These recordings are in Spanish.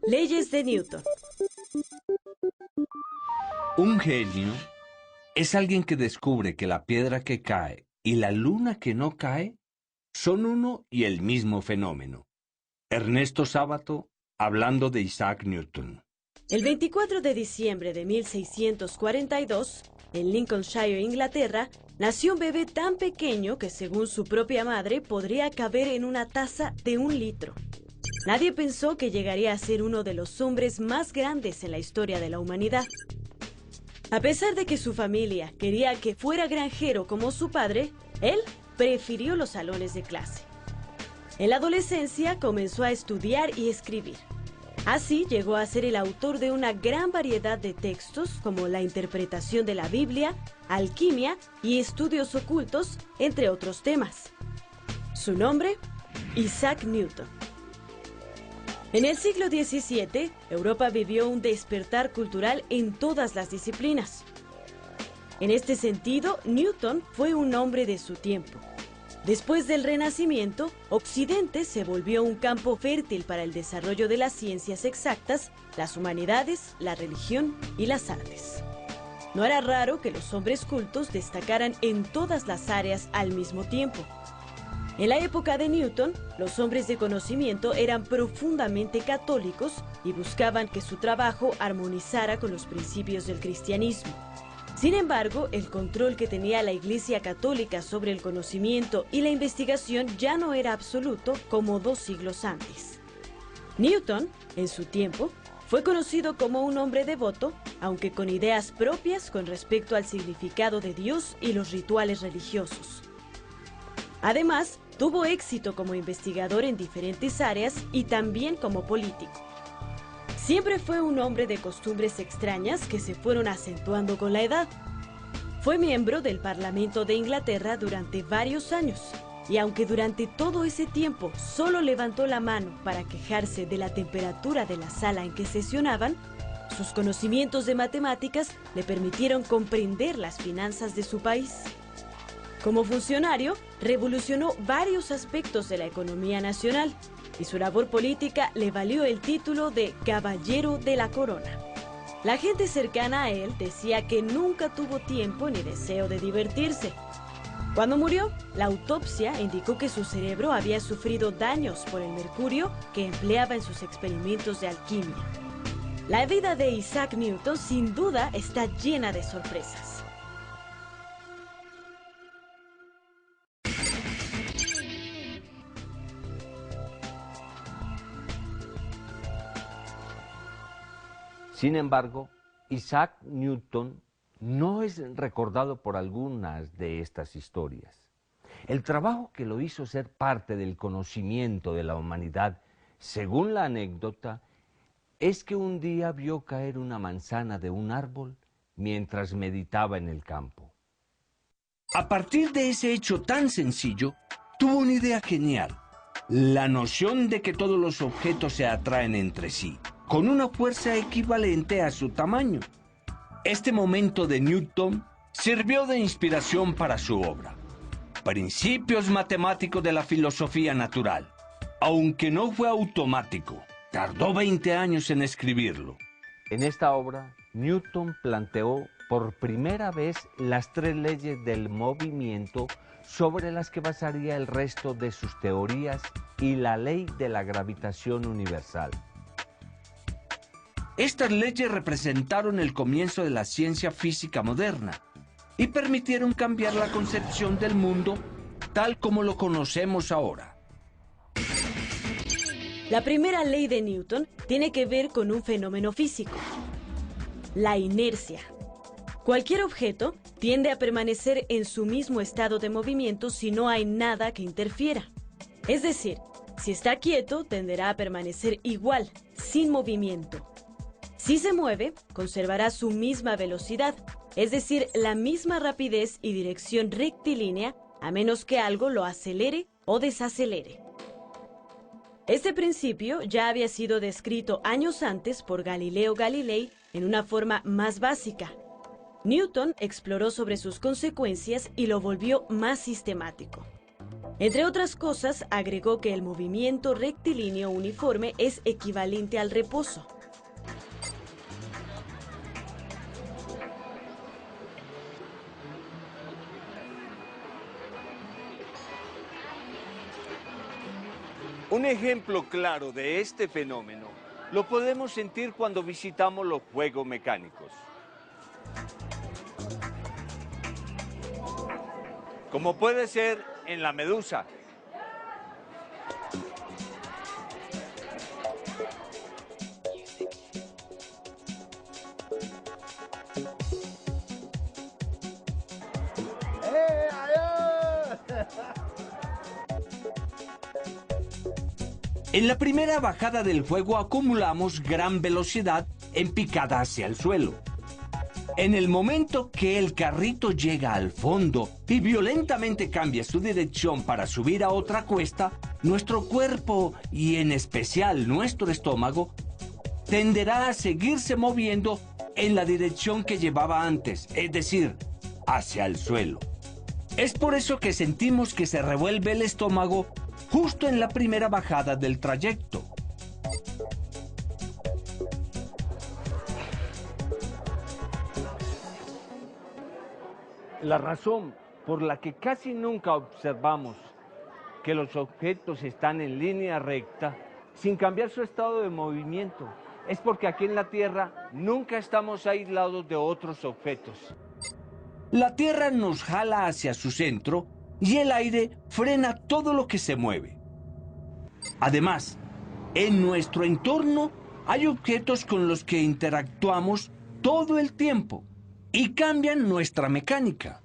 Leyes de Newton. Un genio es alguien que descubre que la piedra que cae y la luna que no cae son uno y el mismo fenómeno. Ernesto Sábato, hablando de Isaac Newton. El 24 de diciembre de 1642, en Lincolnshire, Inglaterra, nació un bebé tan pequeño que, según su propia madre, podría caber en una taza de 1 litro. Nadie pensó que llegaría a ser uno de los hombres más grandes en la historia de la humanidad. A pesar de que su familia quería que fuera granjero como su padre, él prefirió los salones de clase. En la adolescencia comenzó a estudiar y escribir. Así llegó a ser el autor de una gran variedad de textos como la interpretación de la Biblia, alquimia y estudios ocultos, entre otros temas. Su nombre, Isaac Newton. En el siglo XVII, Europa vivió un despertar cultural en todas las disciplinas. En este sentido, Newton fue un hombre de su tiempo. Después del Renacimiento, Occidente se volvió un campo fértil para el desarrollo de las ciencias exactas, las humanidades, la religión y las artes. No era raro que los hombres cultos destacaran en todas las áreas al mismo tiempo. En la época de Newton, los hombres de conocimiento eran profundamente católicos y buscaban que su trabajo armonizara con los principios del cristianismo. Sin embargo, el control que tenía la Iglesia Católica sobre el conocimiento y la investigación ya no era absoluto como 2 siglos antes. Newton, en su tiempo, fue conocido como un hombre devoto, aunque con ideas propias con respecto al significado de Dios y los rituales religiosos. Además, tuvo éxito como investigador en diferentes áreas y también como político. Siempre fue un hombre de costumbres extrañas que se fueron acentuando con la edad. Fue miembro del Parlamento de Inglaterra durante varios años, y aunque durante todo ese tiempo solo levantó la mano para quejarse de la temperatura de la sala en que sesionaban, sus conocimientos de matemáticas le permitieron comprender las finanzas de su país. Como funcionario, revolucionó varios aspectos de la economía nacional, y su labor política le valió el título de Caballero de la Corona. La gente cercana a él decía que nunca tuvo tiempo ni deseo de divertirse. Cuando murió, la autopsia indicó que su cerebro había sufrido daños por el mercurio que empleaba en sus experimentos de alquimia. La vida de Isaac Newton sin duda está llena de sorpresas. Sin embargo, Isaac Newton no es recordado por algunas de estas historias. El trabajo que lo hizo ser parte del conocimiento de la humanidad, según la anécdota, es que un día vio caer una manzana de un árbol mientras meditaba en el campo. A partir de ese hecho tan sencillo, tuvo una idea genial: la noción de que todos los objetos se atraen entre sí, con una fuerza equivalente a su tamaño. Este momento de Newton sirvió de inspiración para su obra, Principios Matemáticos de la Filosofía Natural. Aunque no fue automático, tardó 20 años en escribirlo. En esta obra, Newton planteó por primera vez las 3 leyes del movimiento sobre las que basaría el resto de sus teorías y la ley de la gravitación universal. Estas leyes representaron el comienzo de la ciencia física moderna y permitieron cambiar la concepción del mundo tal como lo conocemos ahora. La primera ley de Newton tiene que ver con un fenómeno físico: la inercia. Cualquier objeto tiende a permanecer en su mismo estado de movimiento si no hay nada que interfiera. Es decir, si está quieto, tenderá a permanecer igual, sin movimiento. Si se mueve, conservará su misma velocidad, es decir, la misma rapidez y dirección rectilínea, a menos que algo lo acelere o desacelere. Este principio ya había sido descrito años antes por Galileo Galilei en una forma más básica. Newton exploró sobre sus consecuencias y lo volvió más sistemático. Entre otras cosas, agregó que el movimiento rectilíneo uniforme es equivalente al reposo. Un ejemplo claro de este fenómeno lo podemos sentir cuando visitamos los juegos mecánicos. Como puede ser en la Medusa. En la primera bajada del juego acumulamos gran velocidad en picada hacia el suelo. En el momento que el carrito llega al fondo y violentamente cambia su dirección para subir a otra cuesta, nuestro cuerpo, y en especial nuestro estómago, tenderá a seguirse moviendo en la dirección que llevaba antes, es decir, hacia el suelo. Es por eso que sentimos que se revuelve el estómago justo en la primera bajada del trayecto. La razón por la que casi nunca observamos que los objetos están en línea recta sin cambiar su estado de movimiento es porque aquí en la Tierra nunca estamos aislados de otros objetos. La Tierra nos jala hacia su centro y el aire frena todo lo que se mueve. Además, en nuestro entorno hay objetos con los que interactuamos todo el tiempo y cambian nuestra mecánica.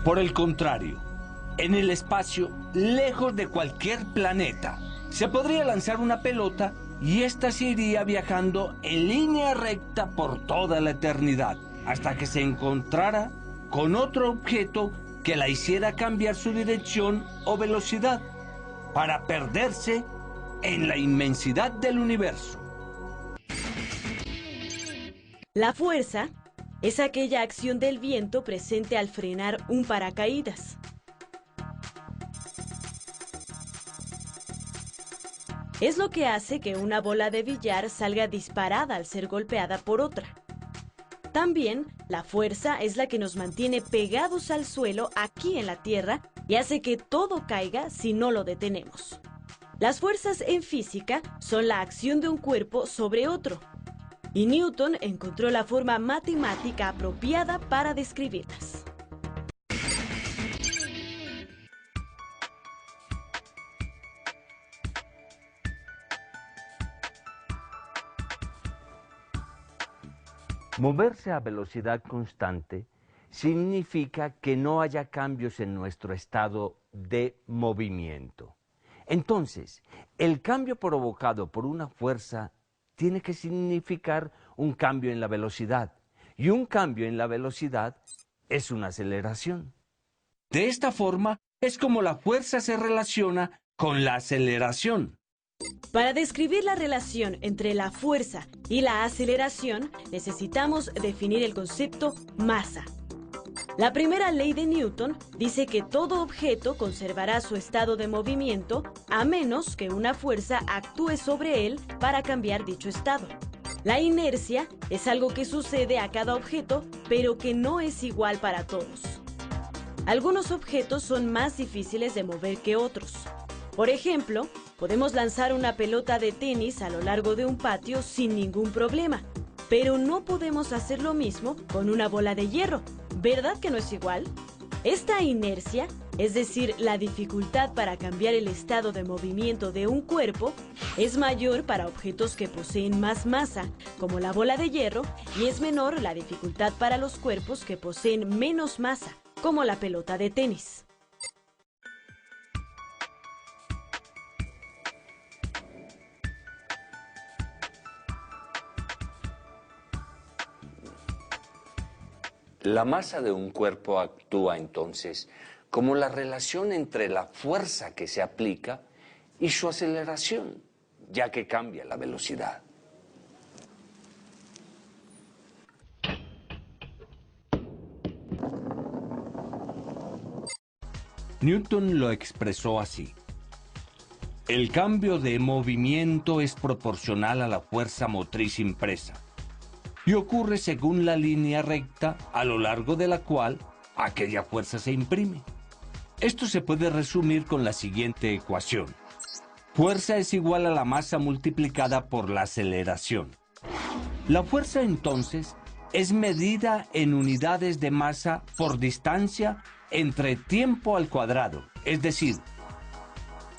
Por el contrario, en el espacio, lejos de cualquier planeta, se podría lanzar una pelota y ésta se iría viajando en línea recta por toda la eternidad, hasta que se encontrara con otro objeto que la hiciera cambiar su dirección o velocidad, para perderse en la inmensidad del universo. La fuerza es aquella acción del viento presente al frenar un paracaídas. Es lo que hace que una bola de billar salga disparada al ser golpeada por otra. También, la fuerza es la que nos mantiene pegados al suelo aquí en la Tierra y hace que todo caiga si no lo detenemos. Las fuerzas en física son la acción de un cuerpo sobre otro, y Newton encontró la forma matemática apropiada para describirlas. Moverse a velocidad constante significa que no haya cambios en nuestro estado de movimiento. Entonces, el cambio provocado por una fuerza tiene que significar un cambio en la velocidad, y un cambio en la velocidad es una aceleración. De esta forma es como la fuerza se relaciona con la aceleración. Para describir la relación entre la fuerza y la aceleración, necesitamos definir el concepto masa. La primera ley de Newton dice que todo objeto conservará su estado de movimiento a menos que una fuerza actúe sobre él para cambiar dicho estado. La inercia es algo que sucede a cada objeto, pero que no es igual para todos. Algunos objetos son más difíciles de mover que otros. Por ejemplo, podemos lanzar una pelota de tenis a lo largo de un patio sin ningún problema, pero no podemos hacer lo mismo con una bola de hierro. ¿Verdad que no es igual? Esta inercia, es decir, la dificultad para cambiar el estado de movimiento de un cuerpo, es mayor para objetos que poseen más masa, como la bola de hierro, y es menor la dificultad para los cuerpos que poseen menos masa, como la pelota de tenis. La masa de un cuerpo actúa entonces como la relación entre la fuerza que se aplica y su aceleración, ya que cambia la velocidad. Newton lo expresó así: el cambio de movimiento es proporcional a la fuerza motriz impresa y ocurre según la línea recta a lo largo de la cual aquella fuerza se imprime. Esto se puede resumir con la siguiente ecuación: fuerza es igual a la masa multiplicada por la aceleración. La fuerza, entonces, es medida en unidades de masa por distancia entre tiempo al cuadrado, es decir,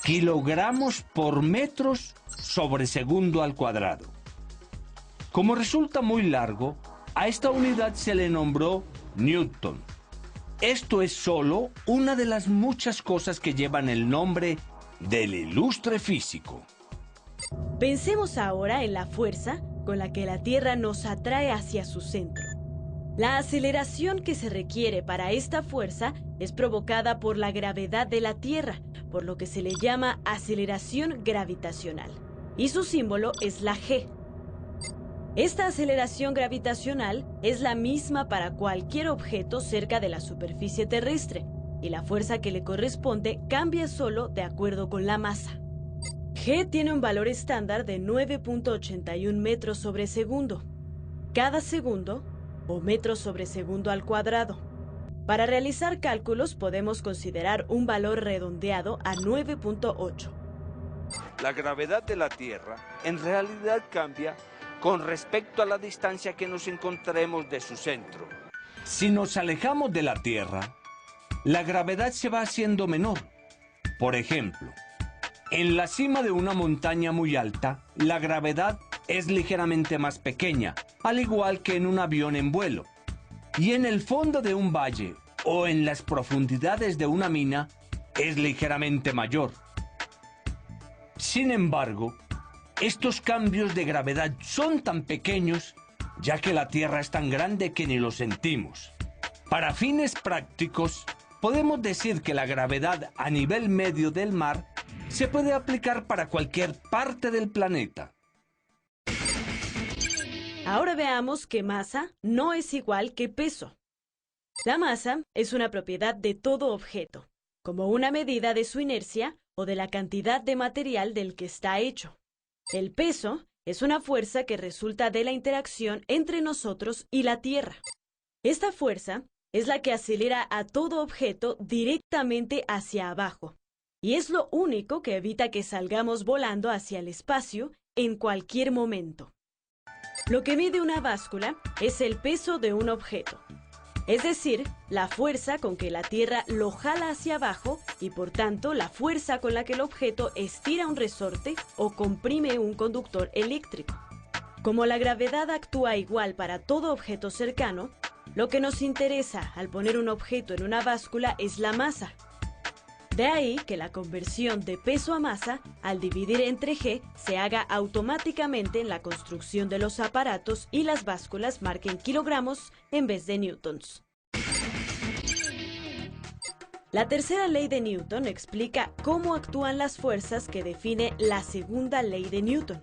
kilogramos por metros sobre segundo al cuadrado. Como resulta muy largo, a esta unidad se le nombró Newton. Esto es solo una de las muchas cosas que llevan el nombre del ilustre físico. Pensemos ahora en la fuerza con la que la Tierra nos atrae hacia su centro. La aceleración que se requiere para esta fuerza es provocada por la gravedad de la Tierra, por lo que se le llama aceleración gravitacional, y su símbolo es la G. Esta aceleración gravitacional es la misma para cualquier objeto cerca de la superficie terrestre, y la fuerza que le corresponde cambia solo de acuerdo con la masa. G tiene un valor estándar de 9.81 metros sobre segundo, cada segundo, o metros sobre segundo al cuadrado. Para realizar cálculos podemos considerar un valor redondeado a 9.8. La gravedad de la Tierra en realidad cambia con respecto a la distancia que nos encontremos de su centro. Si nos alejamos de la Tierra, la gravedad se va haciendo menor. Por ejemplo, en la cima de una montaña muy alta, la gravedad es ligeramente más pequeña, al igual que en un avión en vuelo. Y en el fondo de un valle o en las profundidades de una mina, es ligeramente mayor. Sin embargo, estos cambios de gravedad son tan pequeños, ya que la Tierra es tan grande que ni lo sentimos. Para fines prácticos, podemos decir que la gravedad a nivel medio del mar se puede aplicar para cualquier parte del planeta. Ahora veamos que masa no es igual que peso. La masa es una propiedad de todo objeto, como una medida de su inercia o de la cantidad de material del que está hecho. El peso es una fuerza que resulta de la interacción entre nosotros y la Tierra. Esta fuerza es la que acelera a todo objeto directamente hacia abajo, y es lo único que evita que salgamos volando hacia el espacio en cualquier momento. Lo que mide una báscula es el peso de un objeto, es decir, la fuerza con que la Tierra lo jala hacia abajo y por tanto la fuerza con la que el objeto estira un resorte o comprime un conductor eléctrico. Como la gravedad actúa igual para todo objeto cercano, lo que nos interesa al poner un objeto en una báscula es la masa. De ahí que la conversión de peso a masa, al dividir entre G, se haga automáticamente en la construcción de los aparatos y las básculas marquen kilogramos en vez de newtons. La tercera ley de Newton explica cómo actúan las fuerzas que define la segunda ley de Newton.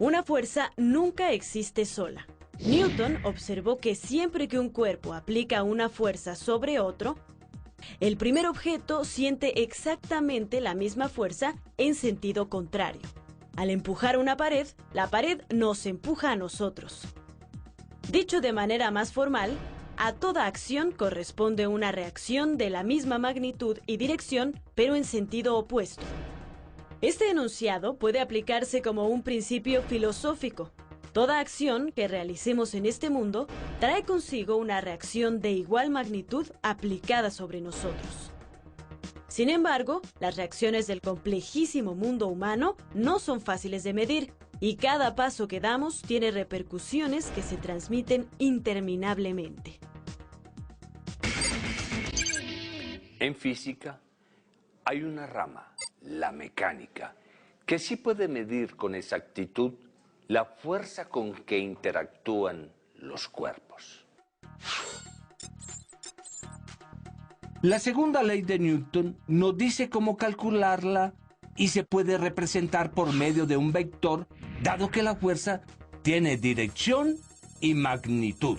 Una fuerza nunca existe sola. Newton observó que siempre que un cuerpo aplica una fuerza sobre otro, el primer objeto siente exactamente la misma fuerza en sentido contrario. Al empujar una pared, la pared nos empuja a nosotros. Dicho de manera más formal, a toda acción corresponde una reacción de la misma magnitud y dirección, pero en sentido opuesto. Este enunciado puede aplicarse como un principio filosófico. Toda acción que realicemos en este mundo trae consigo una reacción de igual magnitud aplicada sobre nosotros. Sin embargo, las reacciones del complejísimo mundo humano no son fáciles de medir y cada paso que damos tiene repercusiones que se transmiten interminablemente. En física hay una rama, la mecánica, que sí puede medir con exactitud la fuerza con que interactúan los cuerpos. La segunda ley de Newton nos dice cómo calcularla y se puede representar por medio de un vector, dado que la fuerza tiene dirección y magnitud.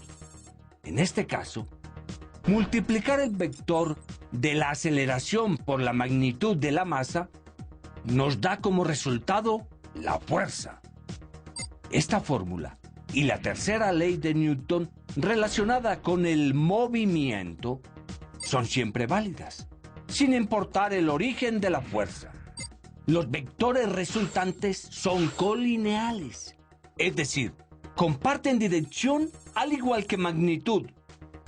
En este caso, multiplicar el vector de la aceleración por la magnitud de la masa nos da como resultado la fuerza. Esta fórmula y la tercera ley de Newton relacionada con el movimiento son siempre válidas, sin importar el origen de la fuerza. Los vectores resultantes son colineales, es decir, comparten dirección al igual que magnitud,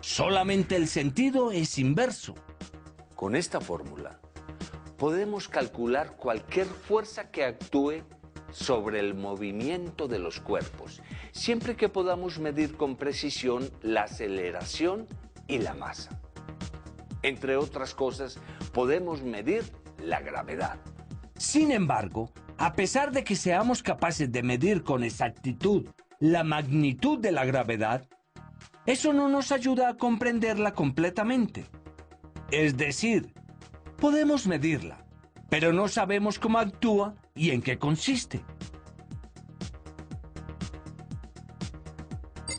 solamente el sentido es inverso. Con esta fórmula podemos calcular cualquier fuerza que actúe sobre el movimiento de los cuerpos, siempre que podamos medir con precisión la aceleración y la masa. Entre otras cosas, podemos medir la gravedad. Sin embargo, a pesar de que seamos capaces de medir con exactitud la magnitud de la gravedad, eso no nos ayuda a comprenderla completamente. Es decir, podemos medirla, pero no sabemos cómo actúa y en qué consiste.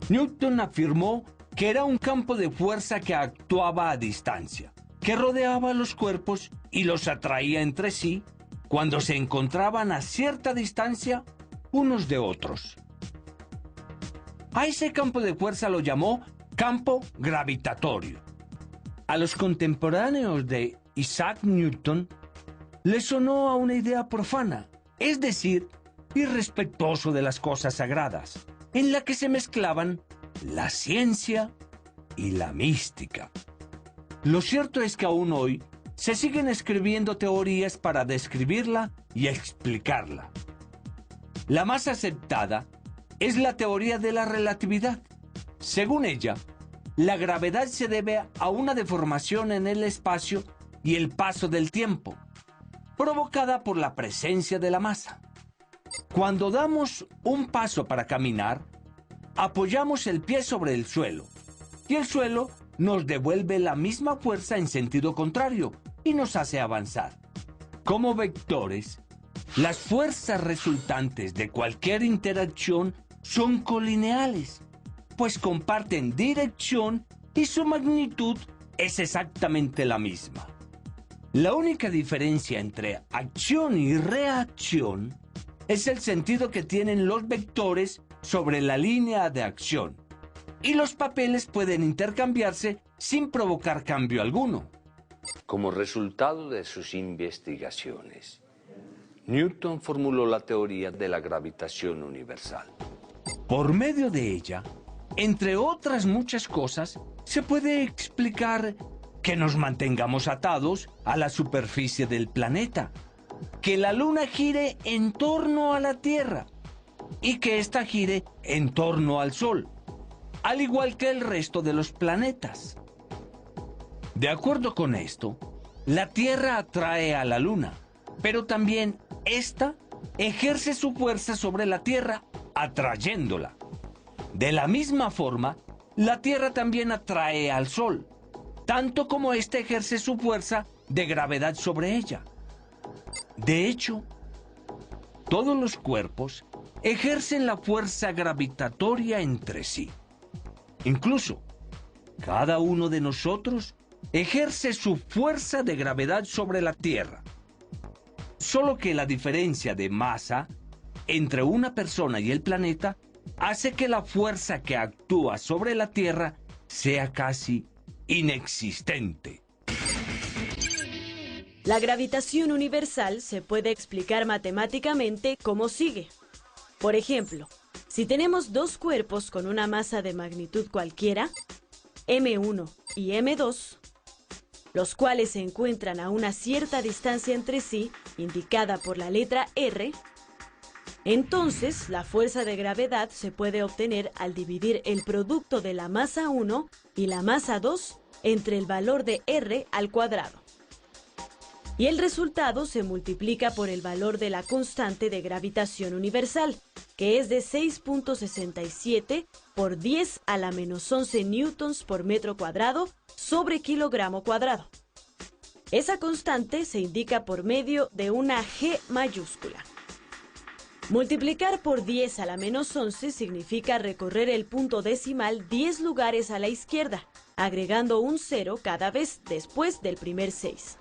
Newton afirmó que era un campo de fuerza que actuaba a distancia, que rodeaba los cuerpos y los atraía entre sí cuando se encontraban a cierta distancia unos de otros. A ese campo de fuerza lo llamó campo gravitatorio. A los contemporáneos de Isaac Newton les sonó a una idea profana, es decir, irrespetuoso de las cosas sagradas, en la que se mezclaban la ciencia y la mística. Lo cierto es que aún hoy se siguen escribiendo teorías para describirla y explicarla. La más aceptada es la teoría de la relatividad. Según ella, la gravedad se debe a una deformación en el espacio y el paso del tiempo, provocada por la presencia de la masa. Cuando damos un paso para caminar, apoyamos el pie sobre el suelo, y el suelo nos devuelve la misma fuerza en sentido contrario y nos hace avanzar. Como vectores, las fuerzas resultantes de cualquier interacción son colineales, pues comparten dirección y su magnitud es exactamente la misma. La única diferencia entre acción y reacción es el sentido que tienen los vectores sobre la línea de acción, y los papeles pueden intercambiarse sin provocar cambio alguno. Como resultado de sus investigaciones, Newton formuló la teoría de la gravitación universal. Por medio de ella, entre otras muchas cosas, se puede explicar que nos mantengamos atados a la superficie del planeta, que la Luna gire en torno a la Tierra y que ésta gire en torno al Sol, al igual que el resto de los planetas. De acuerdo con esto, la Tierra atrae a la Luna, pero también ésta ejerce su fuerza sobre la Tierra, atrayéndola. De la misma forma, la Tierra también atrae al Sol, tanto como éste ejerce su fuerza de gravedad sobre ella. De hecho, todos los cuerpos ejercen la fuerza gravitatoria entre sí. Incluso, cada uno de nosotros ejerce su fuerza de gravedad sobre la Tierra. Solo que la diferencia de masa entre una persona y el planeta hace que la fuerza que actúa sobre la Tierra sea casi inexistente. La gravitación universal se puede explicar matemáticamente como sigue. Por ejemplo, si tenemos dos cuerpos con una masa de magnitud cualquiera, m1 y m2, los cuales se encuentran a una cierta distancia entre sí, indicada por la letra R, entonces la fuerza de gravedad se puede obtener al dividir el producto de la masa 1 y la masa 2 entre el valor de R al cuadrado. Y el resultado se multiplica por el valor de la constante de gravitación universal, que es de 6.67 por 10 a la menos 11 newtons por metro cuadrado sobre kilogramo cuadrado. Esa constante se indica por medio de una G mayúscula. Multiplicar por 10 a la menos 11 significa recorrer el punto decimal 10 lugares a la izquierda, agregando un 0 cada vez después del primer 6.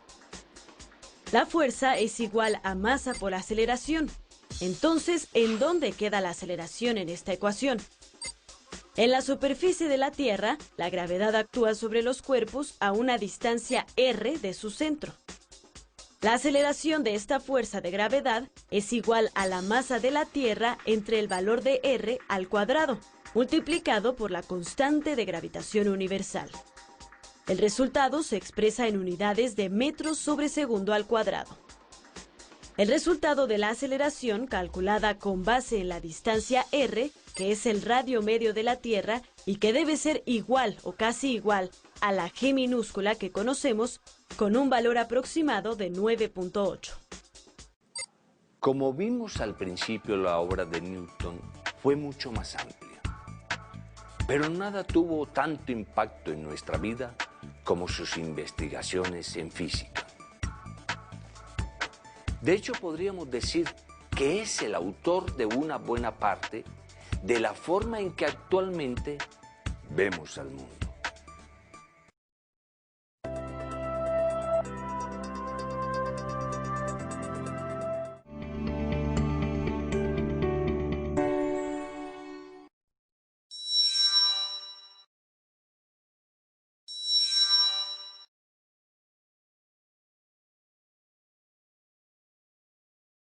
La fuerza es igual a masa por aceleración. Entonces, ¿en dónde queda la aceleración en esta ecuación? En la superficie de la Tierra, la gravedad actúa sobre los cuerpos a una distancia r de su centro. La aceleración de esta fuerza de gravedad es igual a la masa de la Tierra entre el valor de r al cuadrado, multiplicado por la constante de gravitación universal. El resultado se expresa en unidades de metros sobre segundo al cuadrado. El resultado de la aceleración, calculada con base en la distancia r, que es el radio medio de la Tierra y que debe ser igual o casi igual a la g minúscula que conocemos, con un valor aproximado de 9.8. Como vimos al principio, la obra de Newton fue mucho más amplia. Pero nada tuvo tanto impacto en nuestra vida como sus investigaciones en física. De hecho, podríamos decir que es el autor de una buena parte de la forma en que actualmente vemos al mundo.